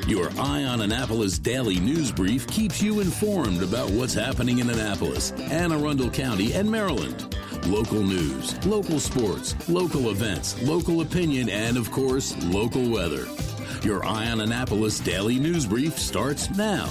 Your Eye on Annapolis daily news brief keeps you informed about what's happening in Annapolis and Arundel County and Maryland. Local news, local sports, local events, local opinion, and, of course, local weather. Your Eye on Annapolis daily news brief starts now.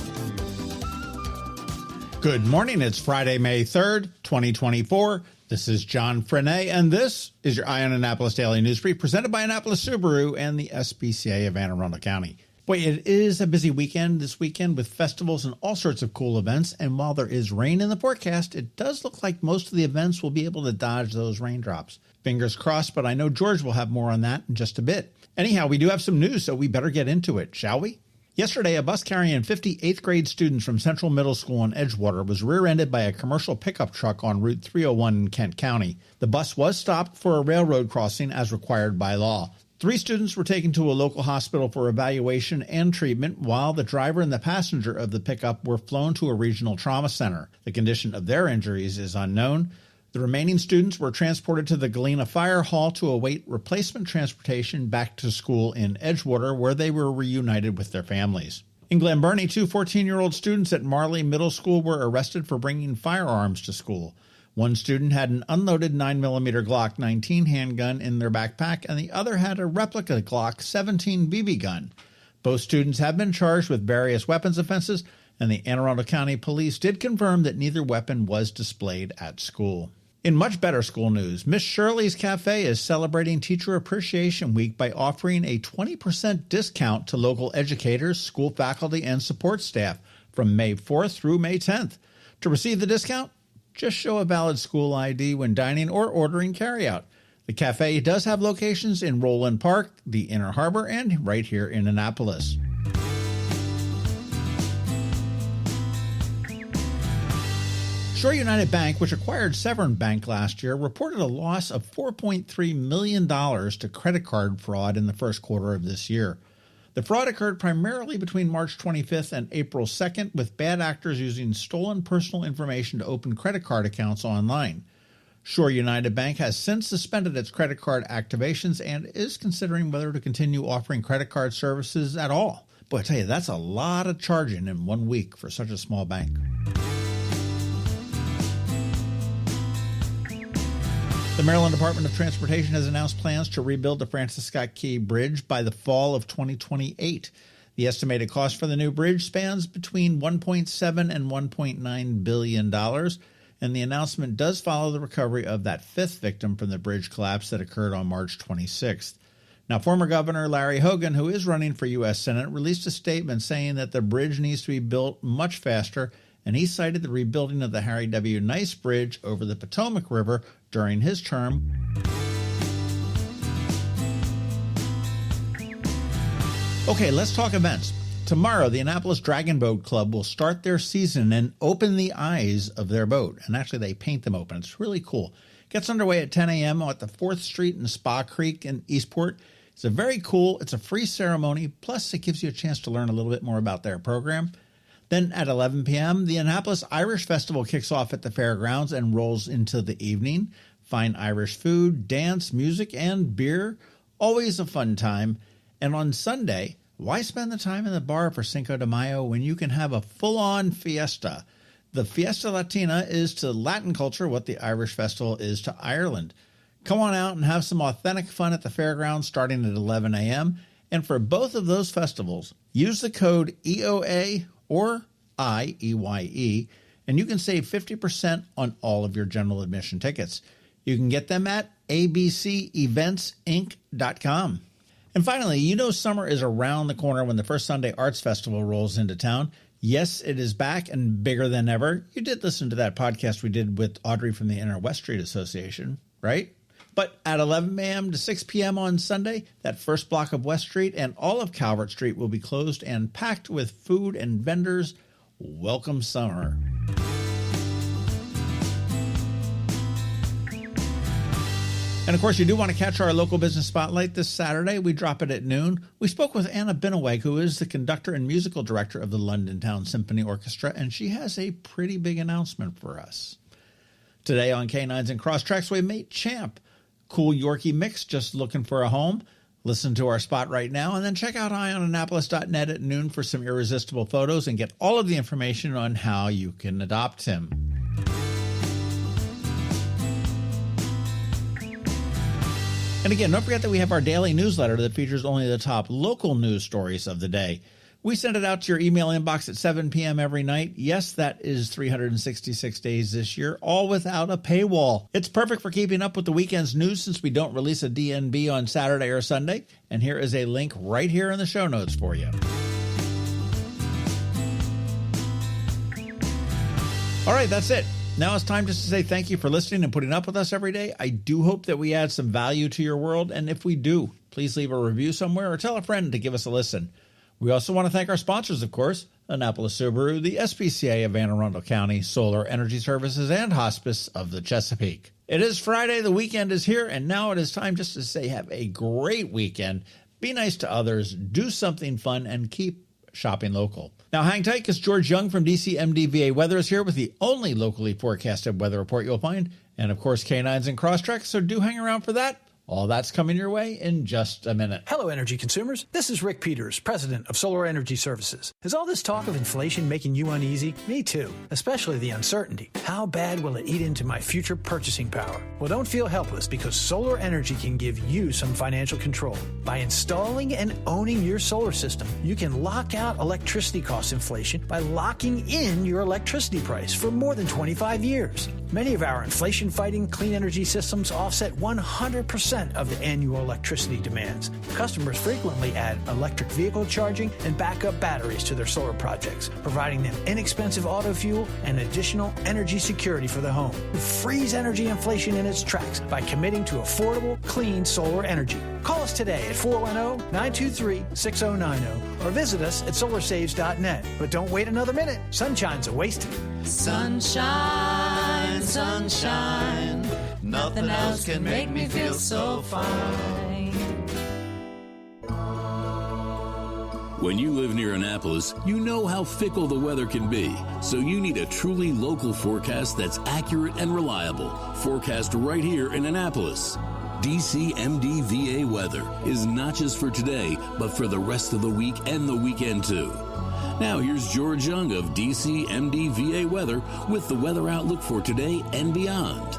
Good morning. It's Friday, May 3rd, 2024. This is John Frenaye, and this is your Eye on Annapolis daily news brief presented by Annapolis Subaru and the SPCA of Anne Arundel County. Boy, it is a busy weekend this weekend with festivals and all sorts of cool events. And while there is rain in the forecast, it does look like most of the events will be able to dodge those raindrops. Fingers crossed, but I know George will have more on that in just a bit. Anyhow, we do have some news, so we better get into it, shall we? Yesterday, a bus carrying 50 8th grade students from Central Middle School in Edgewater was rear-ended by a commercial pickup truck on Route 301 in Kent County. The bus was stopped for a railroad crossing as required by law. 3 students were taken to a local hospital for evaluation and treatment, while the driver and the passenger of the pickup were flown to a regional trauma center. The condition of their injuries is unknown. The remaining students were transported to the Galena Fire Hall to await replacement transportation back to school in Edgewater, where they were reunited with their families. In Glen Burnie, 2 14-year-old students at Marley Middle School were arrested for bringing firearms to school. One student had an unloaded 9mm Glock 19 handgun in their backpack, and the other had a replica Glock 17 BB gun. Both students have been charged with various weapons offenses, and the Anne Arundel County Police did confirm that neither weapon was displayed at school. In much better school news, Miss Shirley's Cafe is celebrating Teacher Appreciation Week by offering a 20% discount to local educators, school faculty, and support staff from May 4th through May 10th. To receive the discount, just show a valid school ID when dining or ordering carryout. The cafe does have locations in Roland Park, the Inner Harbor, and right here in Annapolis. Shore United Bank, which acquired Severn Bank last year, reported a loss of $4.3 million to credit card fraud in the first quarter of this year. The fraud occurred primarily between March 25th and April 2nd, with bad actors using stolen personal information to open credit card accounts online. Shore United Bank has since suspended its credit card activations and is considering whether to continue offering credit card services at all. Boy, I tell you, that's a lot of charging in 1 week for such a small bank. The Maryland Department of Transportation has announced plans to rebuild the Francis Scott Key Bridge by the fall of 2028. The estimated cost for the new bridge spans between $1.7 and $1.9 billion, and the announcement does follow the recovery of that 5th victim from the bridge collapse that occurred on March 26th. Now, former Governor Larry Hogan, who is running for U.S. Senate, released a statement saying that the bridge needs to be built much faster, and he cited the rebuilding of the Harry W. Nice Bridge over the Potomac River during his term. Okay, let's talk events. Tomorrow, the Annapolis Dragon Boat Club will start their season and open the eyes of their boat. And actually, they paint them open. It's really cool. Gets underway at 10 a.m. at the 4th Street in Spa Creek in Eastport. It's a free ceremony, plus it gives you a chance to learn a little bit more about their program. Then at 11 p.m., the Annapolis Irish Festival kicks off at the fairgrounds and rolls into the evening. Fine Irish food, dance, music, and beer. Always a fun time. And on Sunday, why spend the time in the bar for Cinco de Mayo when you can have a full-on fiesta? The Fiesta Latina is to Latin culture what the Irish Festival is to Ireland. Come on out and have some authentic fun at the fairgrounds starting at 11 a.m. And for both of those festivals, use the code EOA or IEYE, and you can save 50% on all of your general admission tickets. You can get them at abceventsinc.com. And finally, you know summer is around the corner when the First Sunday Arts Festival rolls into town. Yes, it is back and bigger than ever. You did listen to that podcast we did with Audrey from the Inner West Street Association, right? But at 11 a.m. to 6 p.m. on Sunday, that first block of West Street and all of Calvert Street will be closed and packed with food and vendors. Welcome summer. And of course, you do want to catch our local business spotlight this Saturday. We drop it at noon. We spoke with Anna Binaweg, who is the conductor and musical director of the London Town Symphony Orchestra, and she has a pretty big announcement for us. Today on Canines and Crosstreks, we meet Champ. Cool Yorkie mix, just looking for a home. Listen to our spot right now, and then check out eyeonannapolis.net at noon for some irresistible photos and get all of the information on how you can adopt him. And again, don't forget that we have our daily newsletter that features only the top local news stories of the day. We send it out to your email inbox at 7 p.m. every night. Yes, that is 366 days this year, all without a paywall. It's perfect for keeping up with the weekend's news since we don't release a DNB on Saturday or Sunday. And here is a link right here in the show notes for you. All right, that's it. Now it's time just to say thank you for listening and putting up with us every day. I do hope that we add some value to your world. And if we do, please leave a review somewhere or tell a friend to give us a listen. We also want to thank our sponsors, of course, Annapolis Subaru, the SPCA of Anne Arundel County, Solar Energy Services, and Hospice of the Chesapeake. It is Friday, the weekend is here, and now it is time just to say have a great weekend, be nice to others, do something fun, and keep shopping local. Now hang tight because George Young from DCMDVA Weather is here with the only locally forecasted weather report you'll find, and of course Canines and Crosstreks, so do hang around for that. All that's coming your way in just a minute. Hello, energy consumers. This is Rick Peters, president of Solar Energy Services. Is all this talk of inflation making you uneasy? Me too, especially the uncertainty. How bad will it eat into my future purchasing power? Well, don't feel helpless because solar energy can give you some financial control. By installing and owning your solar system, you can lock out electricity cost inflation by locking in your electricity price for more than 25 years. Many of our inflation-fighting clean energy systems offset 100% of the annual electricity demands. Customers frequently add electric vehicle charging and backup batteries to their solar projects, providing them inexpensive auto fuel and additional energy security for the home. Freeze energy inflation in its tracks by committing to affordable, clean solar energy. Call us today at 410-923-6090 or visit us at solarsaves.net. But don't wait another minute. Sunshine's a wasted. Sunshine, sunshine, nothing else can make me feel so fine. When you live near Annapolis, you know how fickle the weather can be. So you need a truly local forecast that's accurate and reliable. Forecast right here in Annapolis. DCMDVA Weather is not just for today, but for the rest of the week and the weekend too. Now here's George Young of DCMDVA Weather with the weather outlook for today and beyond.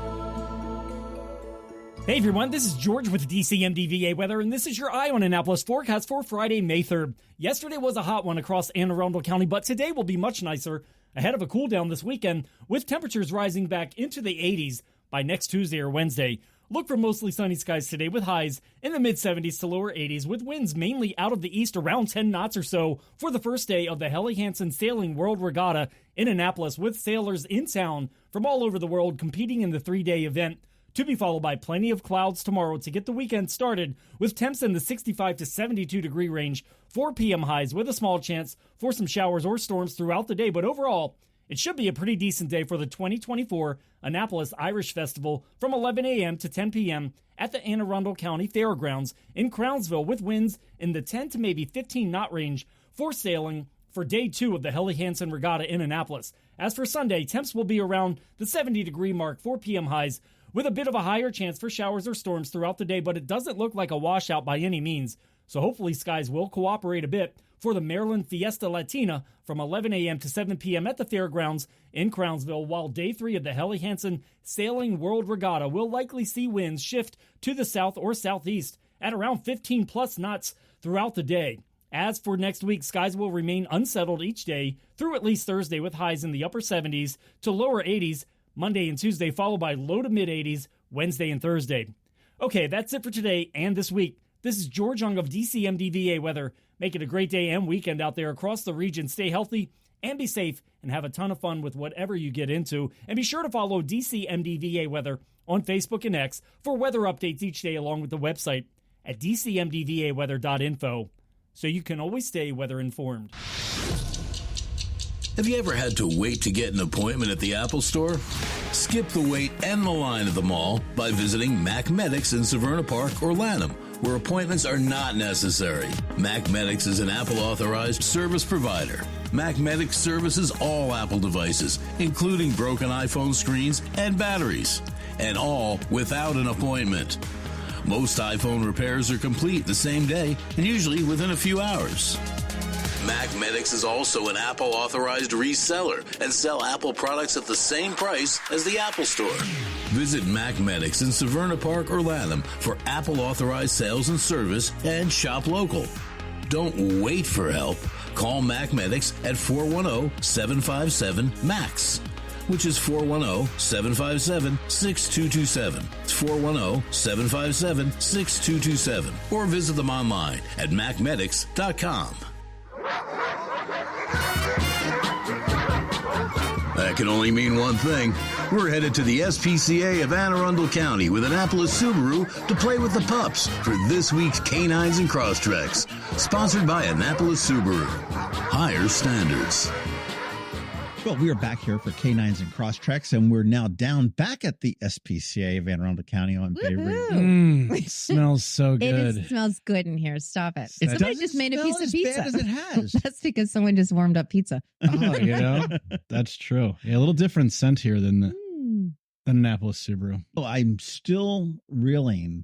Hey everyone, this is George with DCMDVA Weather, and this is your Eye on Annapolis forecast for Friday, May 3rd. Yesterday was a hot one across Anne Arundel County, but today will be much nicer, ahead of a cool down this weekend, with temperatures rising back into the 80s by next Tuesday or Wednesday. Look for mostly sunny skies today with highs in the mid-70s to lower 80s with winds mainly out of the east around 10 knots or so for the first day of the Helly Hansen Sailing World Regatta in Annapolis with sailors in town from all over the world competing in the 3-day event. To be followed by plenty of clouds tomorrow to get the weekend started with temps in the 65 to 72 degree range, 4 p.m. highs with a small chance for some showers or storms throughout the day, but overall, it should be a pretty decent day for the 2024 Annapolis Irish Festival from 11 a.m. to 10 p.m. at the Anne Arundel County Fairgrounds in Crownsville with winds in the 10 to maybe 15 knot range for sailing for day 2 of the Helly Hansen Regatta in Annapolis. As for Sunday, temps will be around the 70 degree mark, 4 p.m. highs with a bit of a higher chance for showers or storms throughout the day, but it doesn't look like a washout by any means. So hopefully skies will cooperate a bit for the Maryland Fiesta Latina from 11 a.m. to 7 p.m. at the Fairgrounds in Crownsville, while day 3 of the Helly Hansen Sailing World Regatta will likely see winds shift to the south or southeast at around 15-plus knots throughout the day. As for next week, skies will remain unsettled each day through at least Thursday with highs in the upper 70s to lower 80s Monday and Tuesday, followed by low to mid-80s Wednesday and Thursday. Okay, that's it for today and this week. This is George Young of DCMDVA Weather. Make it a great day and weekend out there across the region. Stay healthy and be safe and have a ton of fun with whatever you get into. And be sure to follow DCMDVA Weather on Facebook and X for weather updates each day along with the website at dcmdvaweather.info so you can always stay weather informed. Have you ever had to wait to get an appointment at the Apple Store? Skip the wait and the line at the mall by visiting Mac Medics in Severna Park or Lanham, where appointments are not necessary. Mac Medics is an Apple-authorized service provider. Mac Medics services all Apple devices, including broken iPhone screens and batteries, and all without an appointment. Most iPhone repairs are complete the same day and usually within a few hours. MacMedics is also an Apple authorized reseller and sell Apple products at the same price as the Apple Store. Visit MacMedics in Severna Park or Latham for Apple authorized sales and service and shop local. Don't wait for help. Call MacMedics at 410-757-MAX, which is 410-757-6227. It's 410-757-6227. Or visit them online at macmedics.com. That can only mean one thing. We're headed to the SPCA of Anne Arundel County with Annapolis Subaru to play with the pups for this week's Canines and Crosstreks. Sponsored by Annapolis Subaru. Higher standards. Well, we are back here for Canines and Crosstreks, and we're now down back at the SPCA of Anne Arundel County on Bay Ridge. It smells so good. It smells good in here. Stop it. It Somebody just made a piece of pizza. As it has. That's because someone just warmed up pizza. Oh, that's true. Yeah, a little different scent here than Annapolis Subaru. Well, I'm still reeling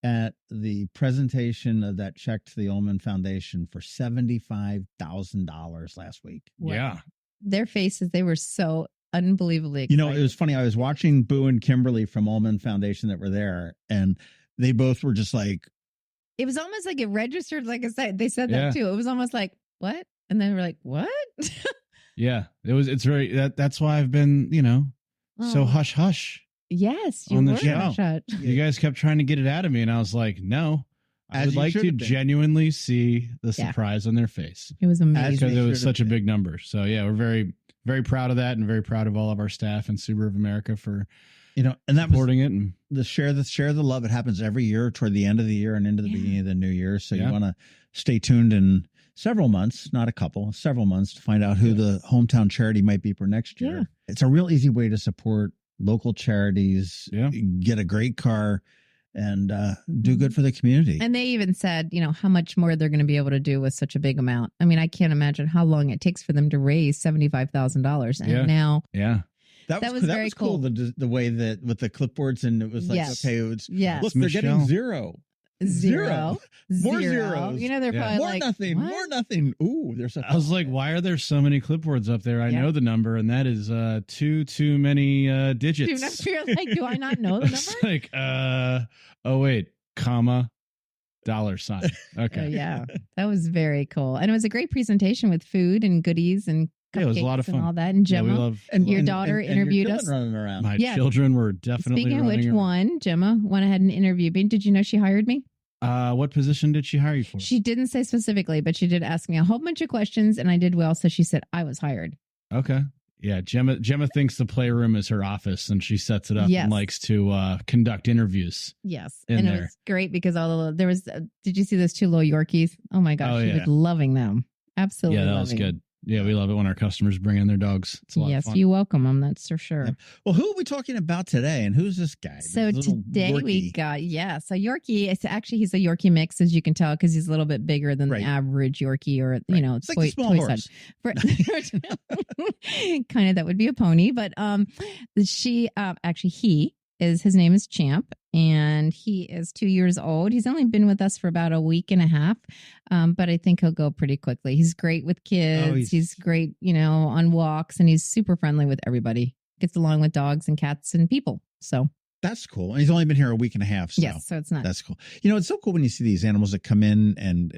at the presentation of that check to the Ullman Foundation for $75,000 last week. Wow. Yeah. Their faces, they were so unbelievably excited. It was funny. I was watching Boo and Kimberly from Ullman Foundation that were there, and they both were just like... It was almost like it registered, like I said. They said Yeah. that too. It was almost like, what? And then we're like, what? Yeah. It's very, that's why I've been, so Oh. hush hush. Yes, you On the were. show. Shut. You guys kept trying to get it out of me, and I was like, no. I As would you like should to have been. genuinely see the Yeah. surprise on their face. It was amazing. Because They it was should have such a been. big number. So, yeah, we're very, very proud of that and very proud of all of our staff and Subaru of America for And that was supporting it. And the share the love. It happens every year toward the end of the year and into the beginning of the new year. So Yeah. you want to stay tuned in several months, not a couple, several months to find out who the hometown charity might be for next year. Yeah. It's a real easy way to support local charities, Yeah. get a great car, and do good for the community. And they even said, how much more they're going to be able to do with such a big amount. I mean, I can't imagine how long it takes for them to raise $75,000. And Yeah. now, yeah. that was very cool. The way that with the clipboards, and it was like, Yes. okay, it's yes, look, they're Michelle. getting zero. zero, More zero. zeros. They're Yeah. probably More like, nothing. what? More nothing. Ooh, there's a. I was like, why are there so many clipboards up there? I Yeah. know the number, and that is too many digits. You're like, do I not know the It's number? like, oh wait, comma, $sign. Okay. Yeah, that was very cool. And it was a great presentation with food and goodies and cupcakes Yeah, it was a lot of and fun. all that. And Yeah, we Gemma, love your daughter interviewed your us. children running around. my Yeah. children were definitely Speaking of which, running Gemma went ahead and interviewed me. Did you know she hired me? around. What position did she hire you for? She didn't say specifically, but she did ask me a whole bunch of questions, and I did well. So she said I was hired. Okay. Yeah, Gemma thinks the playroom is her office, and she sets it up Yes. and likes to conduct interviews. Yes, In and there. it was great because there was. Did you see those two little Yorkies? Oh my gosh, Oh, she yeah. was loving them. Absolutely, Yeah, that was loving good. Yeah, we love it when our customers bring in their dogs. It's a lot of Yes, fun. you welcome them. That's for sure. Yep. Well, who are we talking about today, and who's this guy? So This little today we Yorkie. got so Yorkie. It's actually he's a Yorkie mix, as you can tell, because he's a little bit bigger than Right. the average Yorkie, or Right. it's It's like the small toy horse. size. Kind of that would be a pony, but he his name is Champ, and he is 2 years old. He's only been with us for about a week and a half, but I think he'll go pretty quickly. He's great with kids. He's great, on walks, and he's super friendly with everybody. Gets along with dogs and cats and people. So That's cool. And he's only been here a week and a half. So yes, so it's not. that's cool. It's so cool when you see these animals that come in and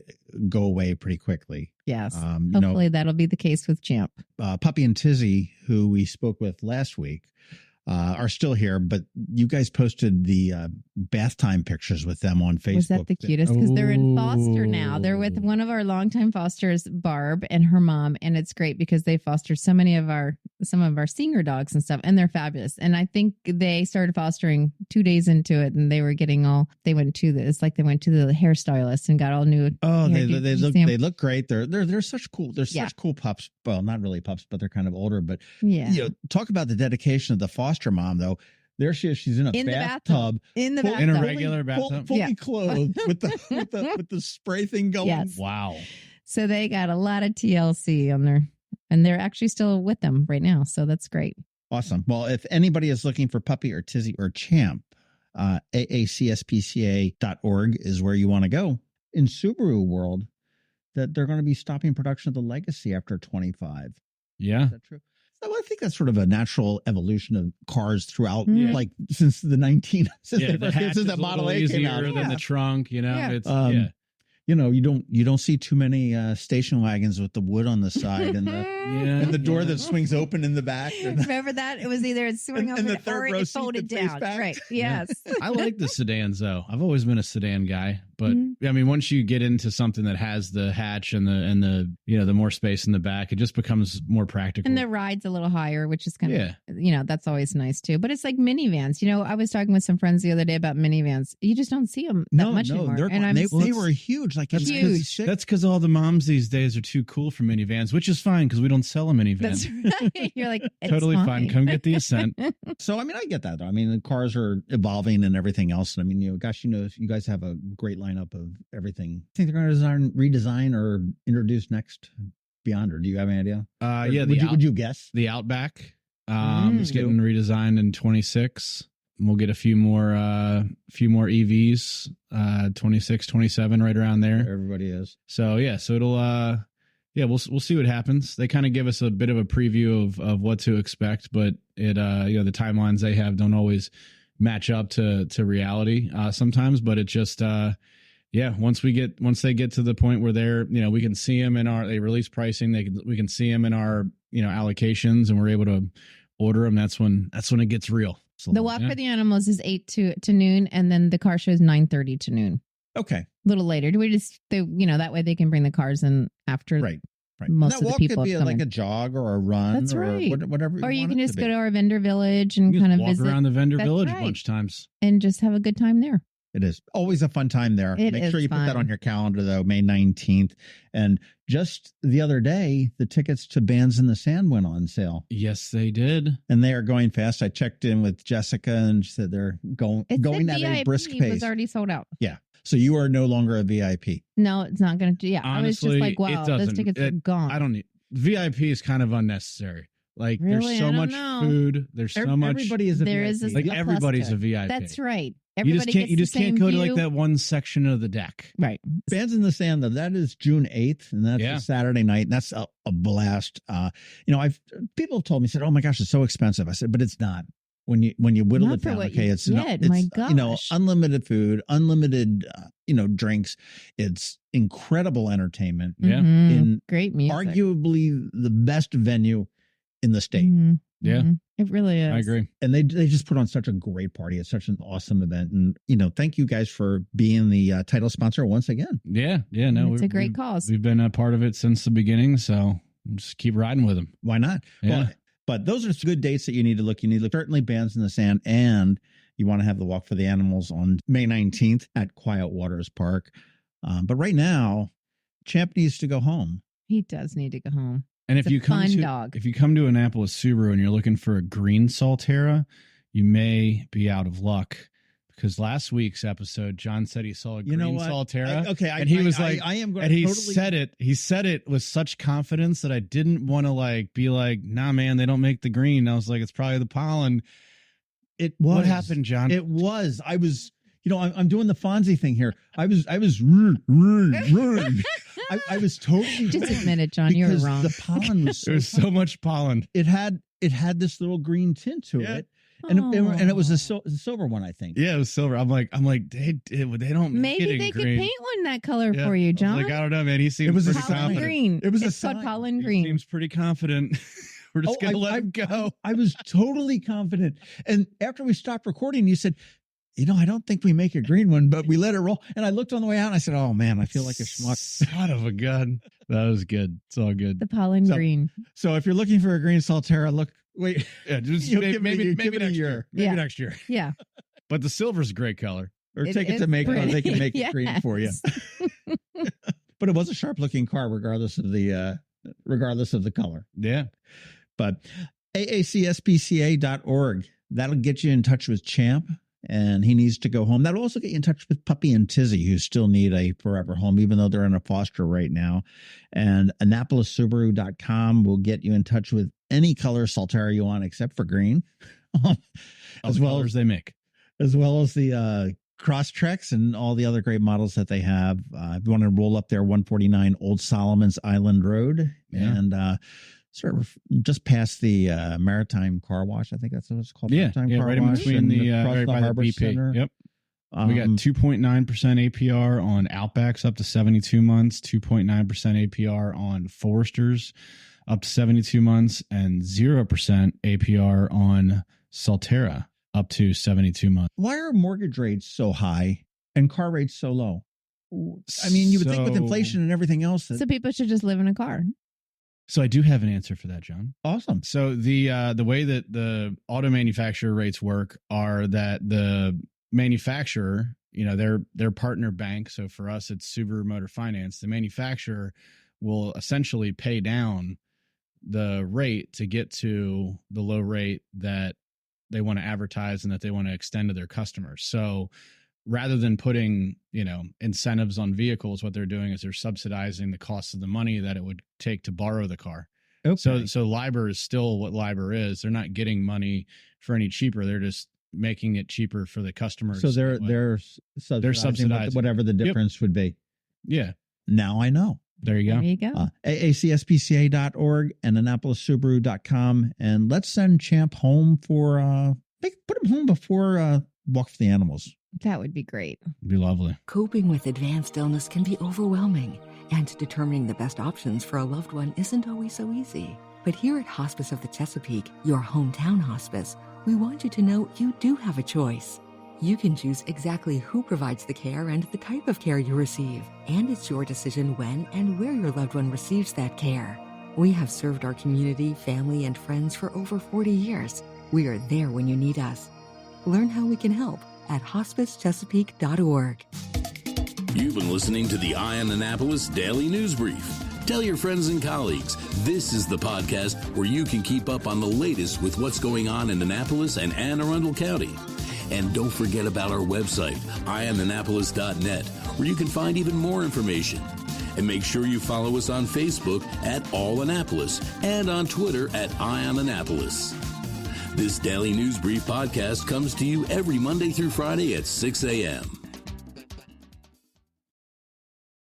go away pretty quickly. Yes. You Hopefully that'll be the case with Champ. Puppy and Tizzy, who we spoke with last week, are still here, but you guys posted the bath time pictures with them on Facebook. Was that the cutest? Because they're in foster now. They're with one of our longtime fosters, Barb, and her mom, and it's great because they foster some of our senior dogs and stuff, and they're fabulous. And I think they started fostering 2 days into it, and they were getting they went to the hairstylist and got all new. Oh, hair. they Did you see 'em? look great. They're such cool. They're Yeah. such cool pups. Well, not really pups, but they're kind of older. But Yeah. talk about the dedication of the foster mom, though. There she is. She's in a In the bathtub, In the full- bathtub. In a regular bathtub? fully Yeah. clothed with the spray thing going. Yes. Wow. So they got a lot of TLC on there, and they're actually still with them right now. So that's great. Awesome. Well, if anybody is looking for Puppy or Tizzy or Champ, AACSPCA.org is where you want to go. In Subaru world, that they're going to be stopping production of the Legacy after 25. Yeah. Is that true? So I think that's sort of a natural evolution of cars throughout, Yeah. like since the 19, The hatch since is the a Model little A came out. easier than the trunk, you know. Yeah. It's You know, you don't see too many station wagons with the wood on the side and the door that swings open in the back. Remember that? It was either it swung And the open third or row it seat folded that face down. back. Right. Yes. I like the sedans though. I've always been a sedan guy, but Mm-hmm. I mean, once you get into something that has the hatch and the the more space in the back, it just becomes more practical. And the ride's a little higher, which is kind of, that's always nice too. But it's like minivans. You know, I was talking with some friends the other day about minivans. You just don't see them that much anymore. They were huge. Like that's huge. That's because all the moms these days are too cool for minivans, which is fine because we don't sell a minivan. That's right. You're like, it's totally fine. Come get the Ascent. So, I mean, I get that. Though. I mean, the cars are evolving and everything else. And I mean, you guys have a great lineup of everything. I think they're going to redesign or introduce next beyond, or do you have any idea? Would you guess? The Outback is getting redesigned in 26. We'll get a few more EVs, 26, 27, right around there. Everybody is. So it'll we'll see what happens. They kind of give us a bit of a preview of what to expect, but it the timelines they have don't always match up to reality sometimes. But it just once they get to the point where they're we can see them they release pricing, we can see them in our allocations, and we're able to order them. That's when it gets real. So, the walk for the animals is 8 to noon, and then the car show is 9:30 to noon. Okay. A little later. Do we just that way they can bring the cars in after right. most that of the walk people could be have come like in. a jog or a run. That's or right. Whatever. Or you want can it just to go be. to our vendor village and You kind of walk visit around the vendor That's village right. a bunch of times and just have a good time there. It is always a fun time there. It Make is sure you put that fun. on your calendar, though, May 19th. And just the other day, the tickets to Bands in the Sand went on sale. Yes, they did. And they are going fast. I checked in with Jessica and she said they're going at a brisk pace. It was already sold out. Yeah. So you are no longer a VIP. No, it's not going to. Yeah. Honestly, I was just like, wow, those tickets are gone. I don't need VIP is kind of unnecessary. Like Really? there's so I don't much know. food. There's so much. Everybody is a There VIP. is a- like plus everybody's to a it. VIP. That's right. You just Everybody can't. gets the can't same go to view. like that one section of the deck. Right. Bands in the Sand, though, that is June 8th, and that's a Saturday night, and that's a blast. People have told me, said, "Oh my gosh, it's so expensive." I said, "But it's not. When you whittle Not it for down, what okay, you it's get. not. My It's gosh. unlimited food, unlimited drinks. It's incredible entertainment. Yeah. Mhm. In Great music. arguably the best venue in the state." Mhm. Yeah. Mhm. It really is. I agree. And they just put on such a great party. It's such an awesome event. And, thank you guys for being the title sponsor once again. Yeah. No, It's a great cause. We've been a part of it since the beginning, so just keep riding with them. Why not? Yeah. Well, but those are good dates that you need to look. You need to look certainly Bands in the Sand, and you want to have the Walk for the Animals on May 19th at Quiet Waters Park. But right now, Champ needs to go home. He does need to go home. And It's a fun dog. if you come to Annapolis Subaru and you're looking for a green Solterra, you may be out of luck, because last week's episode, John said he saw a green Solterra. And he was like, I am going and to he totally said it with such confidence that I didn't want to be like, nah, man, they don't make the green. I was like, it's probably the pollen. What happened, John? It was. I was. I'm doing the Fonzie thing here. I was totally Just wrong admit it, John. You were because wrong. The pollen was There was so much pollen. It had this little green tint to it, and it was a silver one, I think. Yeah, it was silver. I'm like, they don't make Maybe it in they could green. paint one that color Yeah. for you, I was John. like, I don't know, man. He seems was a pretty pollen confident. green. It was a It's called sign. pollen He green. seems pretty confident. We're just gonna let him go. I was totally confident, and after we stopped recording, you said, I don't think we make a green one, but we let it roll. And I looked on the way out and I said, oh man, I feel like a schmuck. Son of a gun. That was good. It's all good. The pollen green. So if you're looking for a green Solterra, wait. Yeah, just You'll maybe give it a next year. year. Maybe Yeah. next year. Yeah. But the silver's a great color. Or It take it is to Macon, or pretty. they can make it green for you. Yes. But it was a sharp looking car, regardless of the color. Yeah. But AACSPCA.org, that'll get you in touch with Champ, and he needs to go home. That'll also get you in touch with Puppy and Tizzy, who still need a forever home, even though they're in a foster right now. And AnnapolisSubaru.com will get you in touch with any color Solterra you want, except for green. As well as they make. as well as the Crosstreks and all the other great models that they have. If you want to roll up there, 149 Old Solomon's Island Road, and sort of just past the Maritime Car Wash. I think that's what it's called. Maritime Car right Wash, in between the across right the by Harbor the BP. Center. Yep. We got 2.9% APR on Outbacks up to 72 months, 2.9% APR on Foresters up to 72 months, and 0% APR on Solterra up to 72 months. Why are mortgage rates so high and car rates so low? I mean, you would think with inflation and everything else that... So people should just live in a car. So I do have an answer for that, John. Awesome. So the way that the auto manufacturer rates work are that the manufacturer, their partner bank. So for us, it's Subaru Motor Finance. The manufacturer will essentially pay down the rate to get to the low rate that they want to advertise and that they want to extend to their customers. So rather than putting, incentives on vehicles, what they're doing is they're subsidizing the cost of the money that it would take to borrow the car. Okay. So LIBOR is still what LIBOR is. They're not getting money for any cheaper. They're just making it cheaper for the customers. So they're subsidizing whatever the difference would be. Yeah. Now I know. There you go. There you go. AACSPCA.org and AnnapolisSubaru.com. And let's send Champ home for, put him home before Walk for the Animals. That would be great. It'd be lovely. Coping with advanced illness can be overwhelming, and determining the best options for a loved one isn't always so easy. But here at Hospice of the Chesapeake, your hometown hospice, we want you to know you do have a choice. You can choose exactly who provides the care and the type of care you receive, and it's your decision when and where your loved one receives that care. We have served our community, family, and friends for over 40 years. We are there when you need us. Learn how we can help at hospicechesapeake.org. You've been listening to the Eye on Annapolis Daily News Brief. Tell your friends and colleagues, this is the podcast where you can keep up on the latest with what's going on in Annapolis and Anne Arundel County. And don't forget about our website, eyeonannapolis.net, where you can find even more information. And make sure you follow us on Facebook at All Annapolis and on Twitter at Eye on Annapolis. This Daily News Brief podcast comes to you every Monday through Friday at 6 a.m.